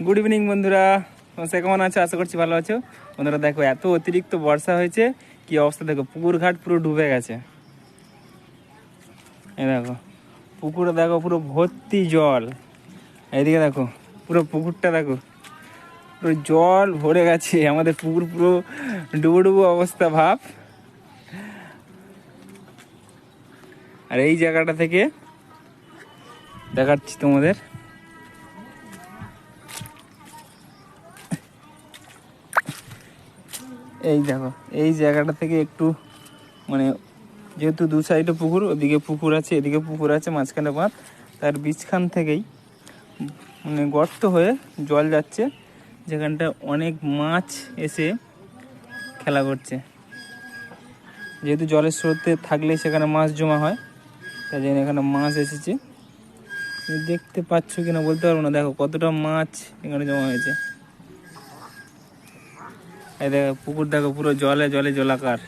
Good evening বন্ধুরা, সে কেমন আছো? আশা করছি ভালো আছো। বন্ধুরা দেখো, এত অতিরিক্ত বর্ষা হয়েছে, কি অবস্থা দেখো, পুকুর ঘাট পুরো ডুবে গেছে। এই দেখো পুকুরে, দেখো পুরো ভর্তি জল। এইদিকে দেখো পুরো পুকুরটা দেখো, পুরো জল ভরে গেছে। আমাদের পুকুর পুরো ডুবো ডুবো অবস্থা ভাব। আর এই জায়গাটা থেকে দেখাচ্ছি তোমাদের, এই দেখো এই জায়গাটা থেকে একটু মানে, যেহেতু দু সাইডে পুকুর, ওদিকে পুকুর আছে এদিকে পুকুর আছে, মাঝখানে বাঁধ, তার বীজখান থেকেই মানে গর্ত হয়ে জল যাচ্ছে, যেখানটা অনেক মাছ এসে খেলা করছে। যেহেতু জলের স্রোতে থাকলে সেখানে মাছ জমা হয়, তাই জন্য এখানে মাছ এসেছে। দেখতে পাচ্ছ কিনা বলতে পারবো না, দেখো কতটা মাছ এখানে জমা হয়েছে। এই দেখো পুকুর দেখো পুরো জলে জলে জলাকার।